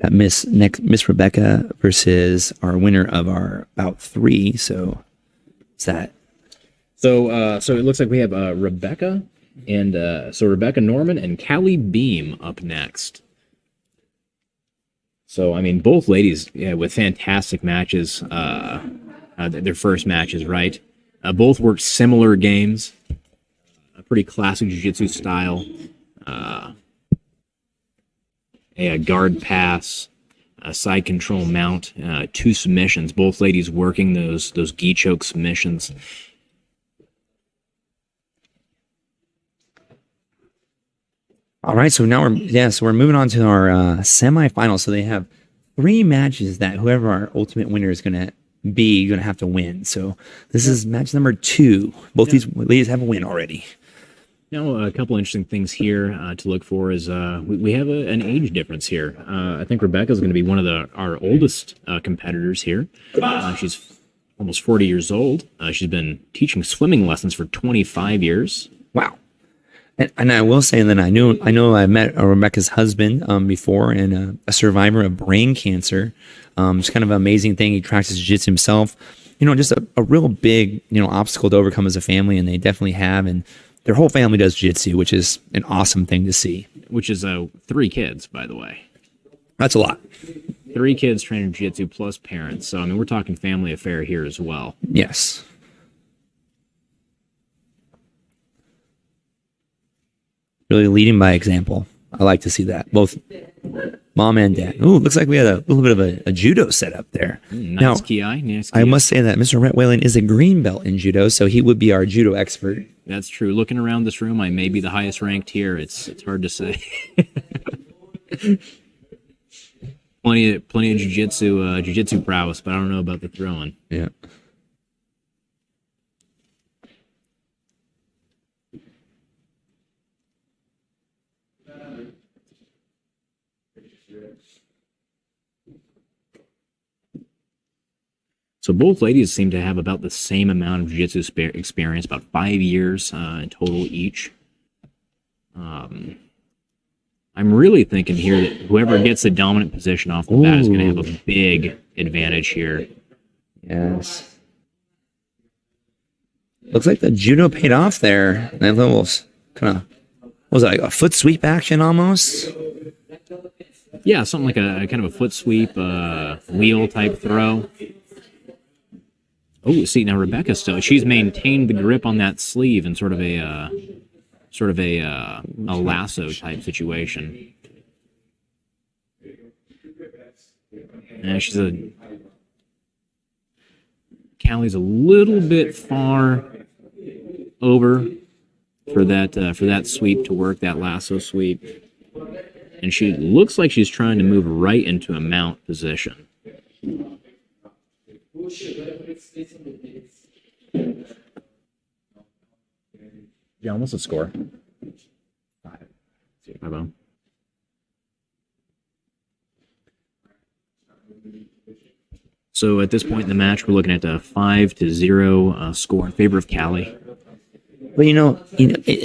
Miss Rebecca versus our winner of our bout 3. So what's that? So it looks like we have Rebecca and Rebecca Norman and Calli Beam up next. So I mean, both ladies with fantastic matches. Their first matches, right? Both worked similar games. A pretty classic jiu-jitsu style. A guard pass, a side control mount, 2 submissions. Both ladies working those gi choke submissions. All right, so now we're moving on to our semifinals. So they have 3 matches that whoever our ultimate winner is going to have to win. So this is match number 2. Both these ladies have a win already. Now, a couple interesting things here to look for is we have an age difference here. I think Rebecca is going to be one of our oldest competitors here. She's almost 40 years old. She's been teaching swimming lessons for 25 years. Wow. And I will say that I know I met Rebecca's husband before, and a survivor of brain cancer. It's kind of an amazing thing. He practices jiu-jitsu himself. Just a real big obstacle to overcome as a family, and they definitely have. And their whole family does jiu-jitsu, which is an awesome thing to see. Which is 3 kids, by the way. That's a lot. 3 kids training jiu-jitsu plus parents. So I mean, we're talking family affair here as well. Yes. Really leading by example. I like to see that. Both mom and dad. Ooh, looks like we had a little bit of a judo setup there. Nice ki. I must say that Mr. Rhett Whalen is a green belt in judo, so he would be our judo expert. That's true. Looking around this room, I may be the highest ranked here. It's hard to say. plenty of jiu-jitsu prowess, but I don't know about the throwing. Yeah. So both ladies seem to have about the same amount of jiu-jitsu experience, about 5 years in total each. I'm really thinking here that whoever gets the dominant position off the bat is going to have a big advantage here. Yes. Looks like the judo paid off there. That little kind of, what was it, like a foot sweep action almost? Yeah, something like a kind of a foot sweep, wheel type throw. Oh, see, now Rebecca she's maintained the grip on that sleeve in sort of a lasso type situation. And Calli's a little bit far over for that sweep to work, that lasso sweep. And she looks like she's trying to move right into a mount position. John, what's the score? 5-0. So at this point in the match, we're looking at a 5-0 score in favor of Calli. Well,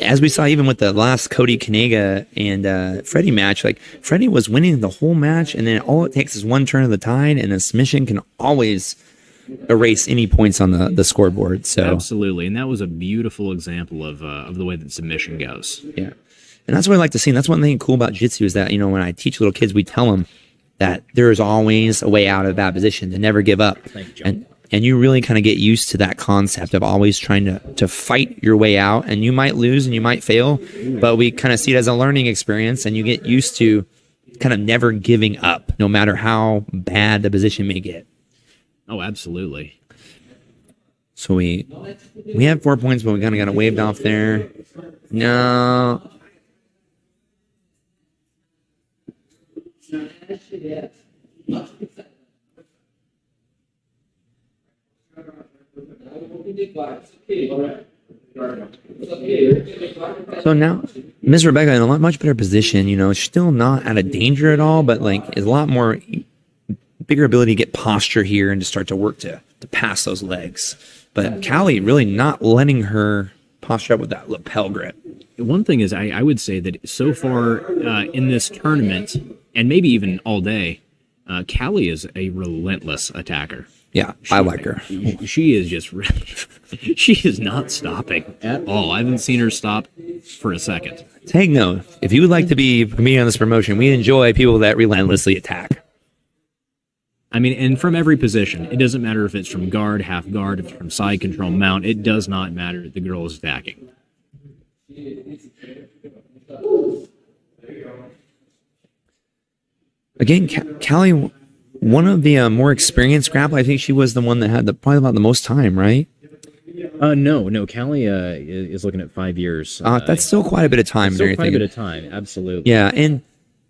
as we saw even with the last Cody Kanega and Freddie match, like Freddie was winning the whole match, and then all it takes is one turn of the tide, and a submission can always erase any points on the scoreboard. So absolutely, and that was a beautiful example of the way that submission goes. Yeah, and that's what I like to see. And that's one thing cool about jiu-jitsu is that when I teach little kids, we tell them that there is always a way out of that position, to never give up. Thank you, John. And you really kind of get used to that concept of always trying to fight your way out. And you might lose and you might fail, but we kind of see it as a learning experience, and you get used to kind of never giving up, no matter how bad the position may get. Oh, absolutely. So we have 4 points, but we kind of got it waved off there. No. So now, Miss Rebecca in a much better position. She's still not out of danger at all, but is a lot more bigger ability to get posture here and to start to work to pass those legs. But Calli really not letting her posture up with that lapel grip. One thing is, I would say that so far in this tournament, and maybe even all day, Calli is a relentless attacker. Yeah, I like her. She is just she is not stopping at all. I haven't seen her stop for a second. Take note. If you would like to be me on this promotion, we enjoy people that relentlessly attack. I mean, and from every position, it doesn't matter if it's from guard, half guard, if it's from side control, mount. It does not matter. The girl is attacking. Again, Calli, one of the more experienced grapple. I think she was the one that had probably about the most time, right? No. Calli is looking at 5 years. That's still quite a bit of time. Still quite a bit of time, absolutely. Yeah, and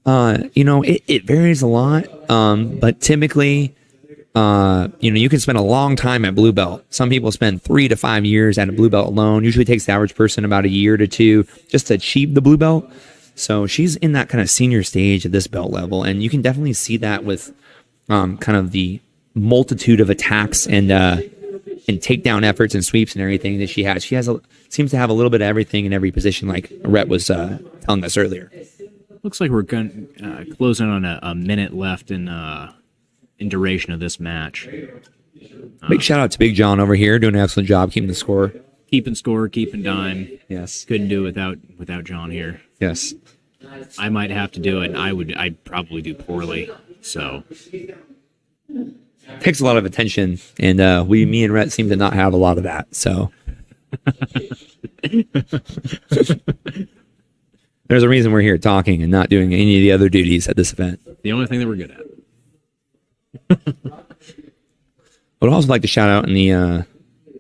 it varies a lot. But typically, you can spend a long time at blue belt. Some people spend 3 to 5 years at a blue belt alone. Usually takes the average person about a year to 2 just to achieve the blue belt. So she's in that kind of senior stage at this belt level, and you can definitely see that with kind of the multitude of attacks and takedown efforts and sweeps and everything that she has. She seems to have a little bit of everything in every position, like Rhett was telling us earlier. Looks like we're closing on a minute left in duration of this match. Big shout out to Big John over here, doing an excellent job keeping the score. Keeping score, keeping dime. Yes. Couldn't do it without John here. Yes. I might have to do it, and I'd probably do poorly. So takes a lot of attention, and me and Rhett seem to not have a lot of that. So there's a reason we're here talking and not doing any of the other duties at this event. The only thing that we're good at. I would also like to shout out in the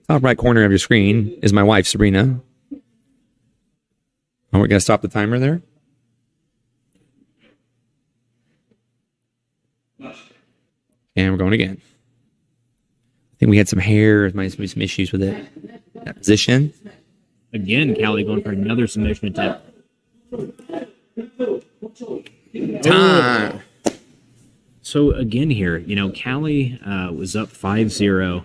top right corner of your screen is my wife, Sabrina. And we're going to stop the timer there. And we're going again. I think we had some hair, might be some issues with it. That position. Again, Calli going for another submission attempt. Time. So again here, Calli was up 5-0.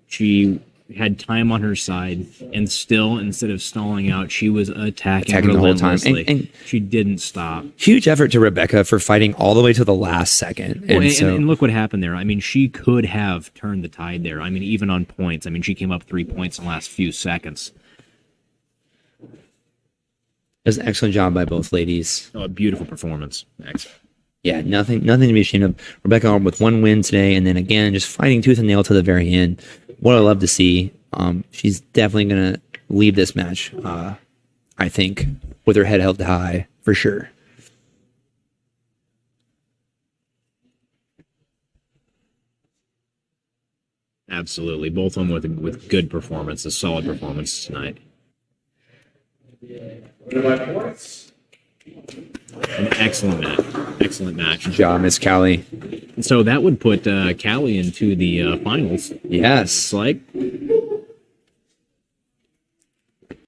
She had time on her side, and still, instead of stalling out, she was attacking the whole time. And she didn't stop. Huge effort to Rebecca for fighting all the way to the last second. And look what happened there. I mean, she could have turned the tide there. I mean, even on points. I mean, she came up 3 points in the last few seconds. It was an excellent job by both ladies. Oh, a beautiful performance. Excellent. Yeah, nothing to be ashamed of. Rebecca with 1 win today, and then again, just fighting tooth and nail to the very end. What I love to see. She's definitely going to leave this match, I think, with her head held high, for sure. Absolutely. Both of them with good performances, solid performances tonight. An excellent match. Excellent match. Good job, Miss Calli. So that would put Calli into the finals. Yes. Like